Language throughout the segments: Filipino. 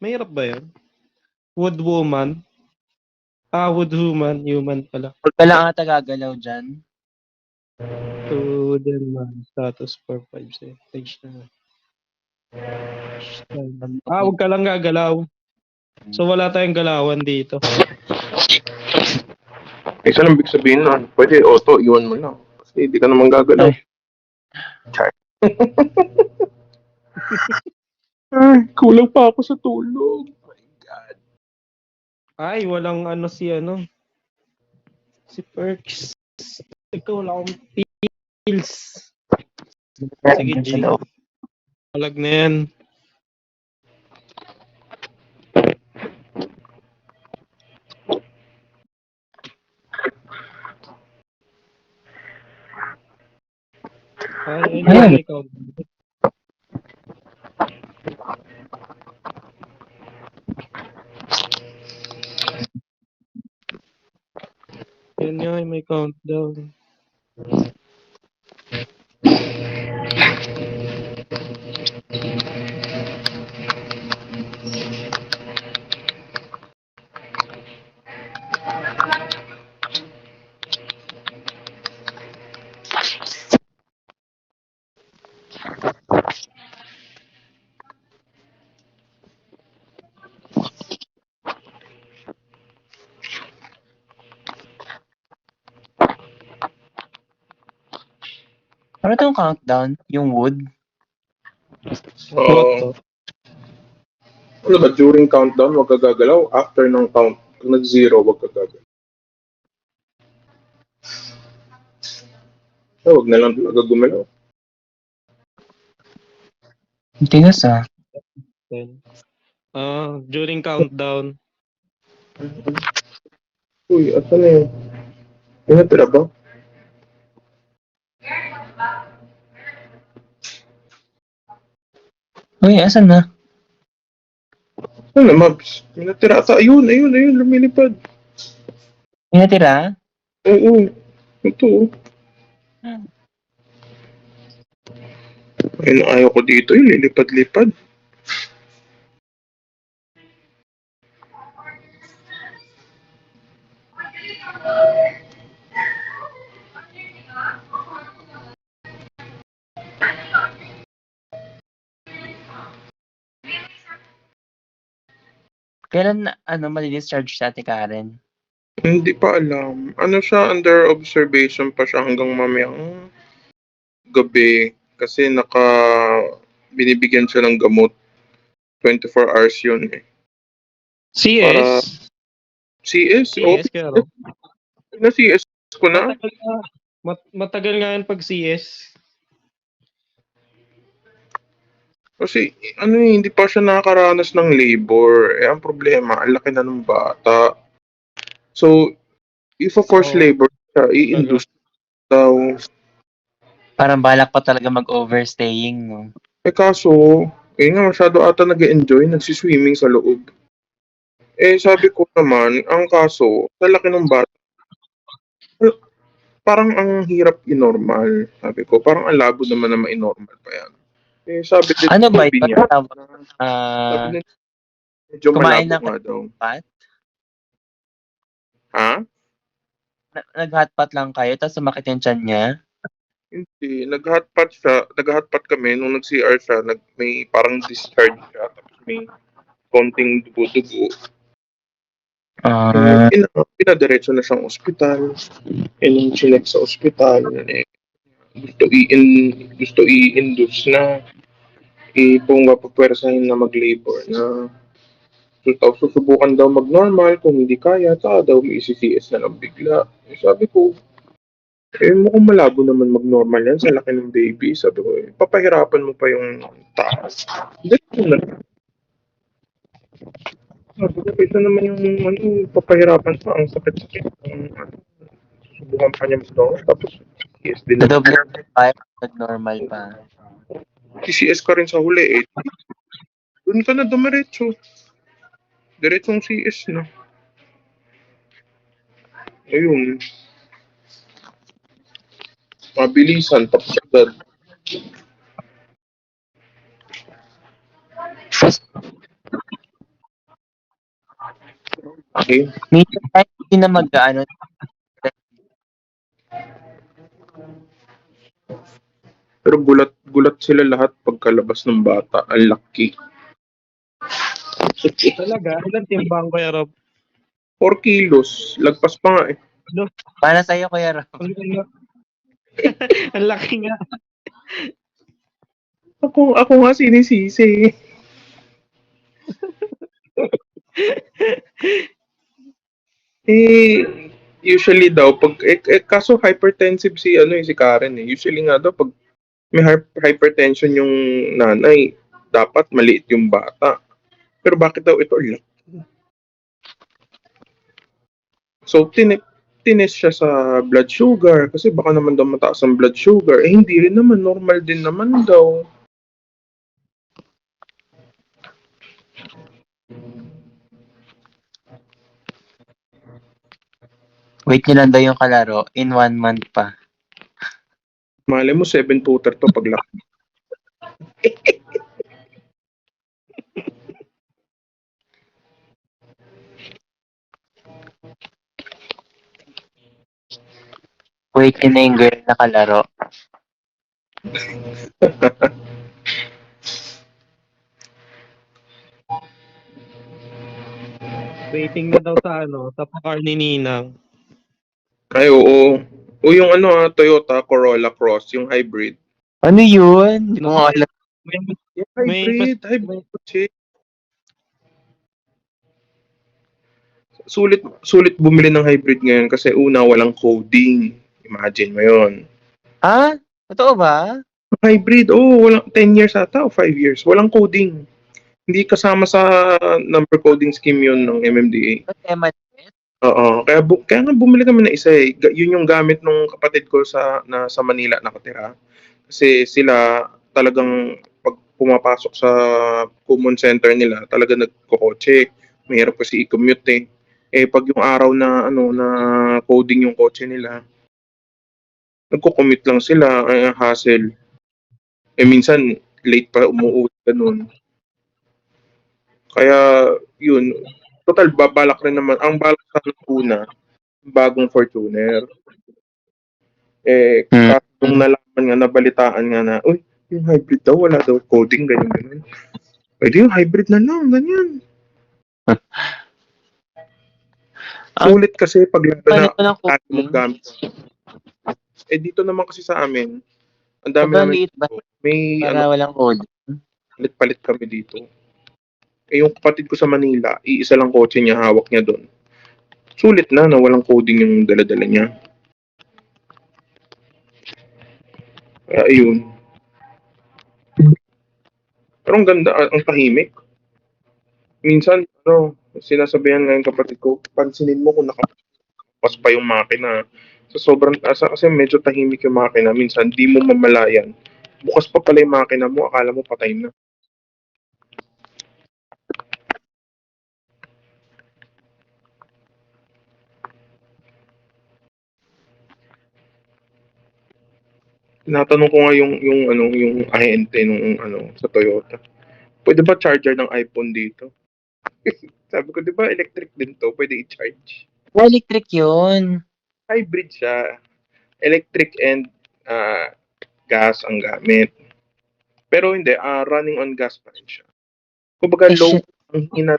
Mahirap ba yun? Wood woman? Wood woman. Human pala. Huwag ka lang ata gagalaw dyan. To the man. Status for 5 stage na. Huwag ka lang gagalaw. So wala tayong galawan dito. Isa lang big sabihin nun. Pwede auto, iwan mo lang. Kasi hindi ka naman gagalaw. Ay. Char. Ay, kulang pa ako sa tulog. Oh my God. Ay, walang ano. Si Perks. Ikaw, wala akong pills. Sige, G. Palag na yan. Ay, may count. Yan nga, may countdown. Ano itong countdown? Yung wood? What to? Ano ba, during countdown, wag ka gagalaw. After ng count, kung nag-zero, wag ka gagalaw. Wag na lang talaga gumalaw. Tigas ah. During countdown. Uy, asa na yun? Yung natira ba? Uy, asan na? Ano na, Mabs? Yung natira ata. Ayun, lumilipad. Yung natira? Oo. Ito. Ayun, ayaw ko dito. Yung lilipad-lipad. Kailan mali-discharge si Ate Karen? Hindi pa alam. Ano siya, under observation pa siya hanggang mamayang gabi. Kasi binibigyan siya ng gamot. 24 hours yun eh. Para CS? CS? CS kaya raw. Na CS ko na. Matagal nga yan pag CS. Kasi hindi pa siya nakakaranas ng labor. Ang problema, ang laki na ng bata. So, if a forced labor siya, i-induce daw. Parang balak pa talaga mag-overstaying, no? Kaso, nga masyado ata nag-enjoy, nagsiswimming sa loob. Sabi ko naman, ang kaso, sa laki ng bata, parang ang hirap i-normal. Sabi ko, parang ang labo naman na ma-normal pa yan. Sabi din Ano ba sabi ito? niya, sabi niya, medyo kumain malabo ng nga daw. hotpot? Ha? Nag-hotpot lang kayo, tapos sumakit yung tiyan niya? Hindi, nag-hotpot kami, nung nag-CR siya, may parang discharge siya, tapos may konting dugo-dugo. Pinadiretso na siyang ospital. Nung chinek sa ospital, gusto i-induce na kung mapapwersahin na mag-labor na susubukan daw mag-normal, kung hindi kaya, saka daw may isi-CS na lang bigla. Sabi ko, mukhang malabo naman mag-normal yan sa laki ng baby. Sabi ko, papahirapan mo pa yung taas. Hindi na. Sabi ko, ito naman yung papahirapan pa, ang sakit-sakit. Susubukan pa niya mag-normal, tapos CS din naman. Nadoble pa, normal pa. CS ka rin sa huli eh. Doon ka na dumiretso. Diretsong CS na. Ayun. Mabilisan, tapos agad. Okay. Minsan kahit hindi na mag-ano, Pero gulat sila lahat pagkalabas ng bata. Ang laki. Talaga, ilang timbang Kuya Rob? 4 kilos. Lagpas pa nga eh. No, para sa'yo, Kuya Rob. ang laki nga. Ako nga sinisisi. Eh, usually daw, kaso hypertensive si Karen eh. Usually nga daw, pag may hypertension yung nanay, dapat maliit yung bata. Pero bakit daw ito? So, tinest siya sa blood sugar kasi baka naman daw mataas ang blood sugar. Eh, hindi rin naman. Normal din naman daw. Wait nyo lang daw yung kalaro in 1 month pa. Malay mo, 7-footer to paglaki. Wait nyo na yung girl na kalaro. Waiting na daw sa car ni Ninang. Ay, oo. O yung Toyota Corolla Cross, yung hybrid. Ano yun? Hindi ko nga alam. Yung May hybrid kotse. Sulit bumili ng hybrid ngayon kasi una, walang coding. Imagine mo yun. Ah? Totoo ba? Hybrid, walang 10 years ata o 5 years. Walang coding. Hindi kasama sa number coding scheme yun ng MMDA. Oo, kaya nga bumili kami ng isa eh. Yun yung gamit nung kapatid ko sa Manila nakatira. Kasi sila talagang pag pumapasok sa common center nila, talaga nagkokotse. Mahirap kasi i-commute eh. Eh pag yung araw na na coding yung kotse nila, nagko-commute lang sila, hassle. Eh minsan late pa umuwi ganun. Kaya yun, total babalak rin naman. Ang balak sa una, bagong Fortuner. Eh, nung nalaman nga, nabalitaan nga na, uy, yung hybrid daw, wala daw coding, ganyan. Pwede yung hybrid na lang, ganyan. Sulit kasi pag Paano na ito ng kaya mo coding? gamit. Eh, dito naman kasi sa amin, ang dami Sobrang namin, liit ba? may Para walang code. palit-palit kami dito. Eh, yung kapatid ko sa Manila, iisa lang kotse niya, hawak niya doon. Sulit na walang coding yung dala-dala niya. Kaya ayun. Pero ang ganda, ang tahimik. Minsan, sinasabihan nga yung kapatid ko, pansinin mo kung nakapas pa yung makina. So, sobrang asa kasi medyo tahimik yung makina. Minsan, di mo mamalayan. Bukas pa pala yung makina mo, akala mo patay na. Tinatanong ko nga yung ahente nung sa Toyota. Pwede ba charger ng iPhone dito? Sabi ko, di ba electric din to? Pwede i-charge. Electric yun. Hybrid siya. Electric and gas ang gamit. Pero hindi, running on gas pa rin siya. Kumbaga low, ang hina,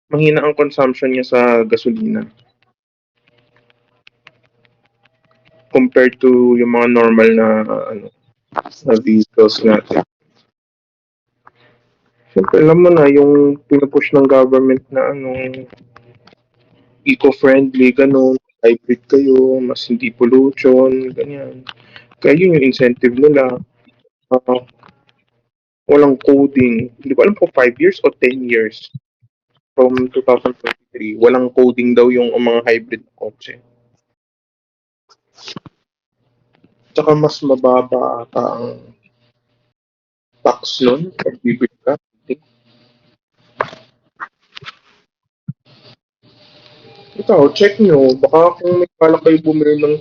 mahina ang consumption niya sa gasolina. Compared to yung mga normal na vehicles natin. Siyempre, alam mo na, yung pinupush ng government na eco-friendly, ganun, hybrid kayo, mas hindi pollution, ganyan. Kaya yun yung incentive nila. Walang coding. Hindi ko alam kung 5 years o 10 years from 2023. Walang coding daw yung mga hybrid kotse. Tsaka mas mababa ata ang tax nun pag bibili ka. Ito, check nyo. Baka kung may balak kayo bumili ng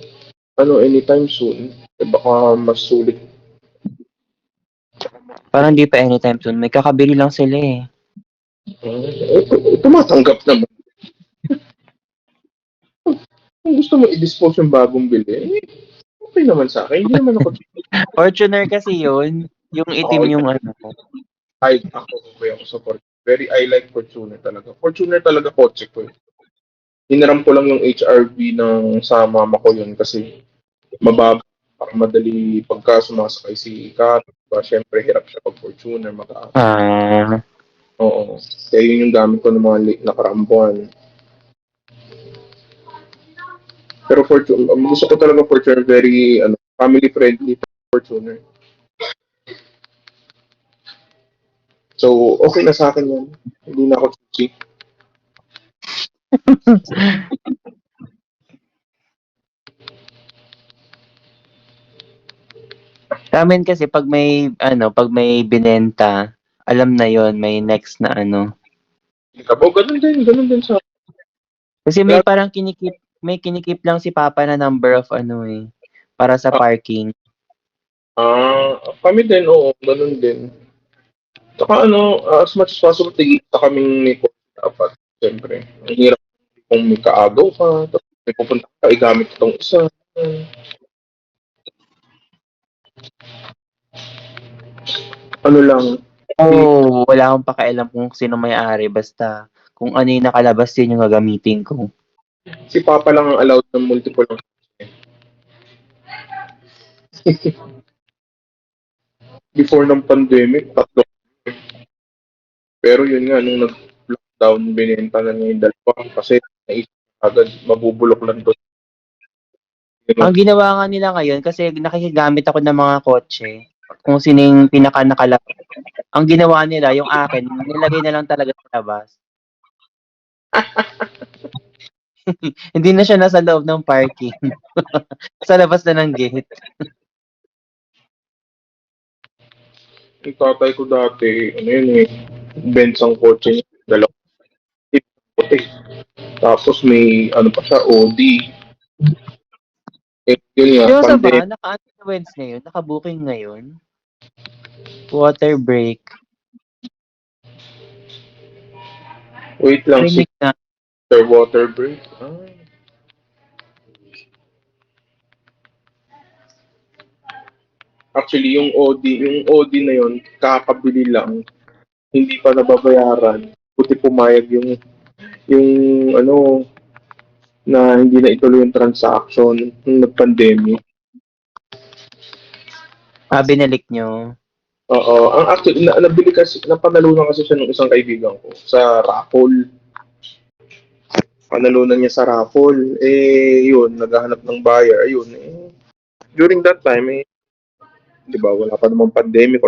anytime soon, baka mas sulit. Parang di pa anytime soon. May kakabili lang sila eh. Tumatanggap naman. Kung gusto mo i-dispose yung bagong bili, okay naman sa akin. Hindi naman ako Fortuner kasi yun. Yung itim Oo, yung ano. ako okay ako sa Fortuner. I like Fortuner talaga. Fortuner talaga kotse ko. Hiniram ko lang yung HRV ng sa mama ko yun kasi mababa para madali pagka sumasakay si Kat. Diba, syempre hirap siya pag Fortuner mataas. Ah, Oo. Kaya yun yung gamit ko ng mga nakaraang buwan. Pero Fortuner, gusto ko talaga Fortuner very family friendly Fortuner. So, okay na sa akin yan. Hindi na ako choosy. sa amin kasi pag may binenta, alam na yon may next na ano. Ikaw, ganun din sa Kasi may kinikip lang si Papa na number of ano eh, para sa parking. kami din, oo, ganun din. Saka as much as possible, tigita kaming may kotse dapat. Siyempre, ang hirap kung may kaagaw ka, tapos may pupunta ka, igamit itong isa. Ano lang, Oh, wala akong pakialam kung sino may-ari basta kung ano yung nakalabas yun yung gagamitin ko. si Papa lang ang allowed ng multiple ng kotse. Before ng pandemic, tatlo. Pero yun nga, nung nag-lockdown, binenta na niya yung dalawa kasi naisip agad, mabubulok lang doon. Ang ginawa nga nila ngayon kasi nakikigamit ako ng mga kotse, kung sino yung pinaka nakalabas. Ang ginawa nila, yung akin, nilagay na lang talaga sa labas. Hindi na siya nasa loob ng parking. Sa labas na ng gate. Yung tatay ko dati, yun eh, Benz ang kotse niya, dalawa. Puti. Tapos may, pa siya, Audi. Yun nga, Seryoso ba? pandemic. Naka-influence ngayon? Naka-booking ngayon? Water break. Wait lang, Rinig na. water break. Actually, yung Audi na yun, kakabili lang. Hindi pa nababayaran. Buti pumayag yung na hindi na ituloy yung transaction nung nag-pandemic. Binalik nyo. Oo. Ang actually, nabili kasi, napanalunan kasi siya ng isang kaibigan ko sa raffle. Panalunan niya sa raffle. Yun, naghahanap ng buyer. Ayun, during that time, di ba, wala pa namang pandemic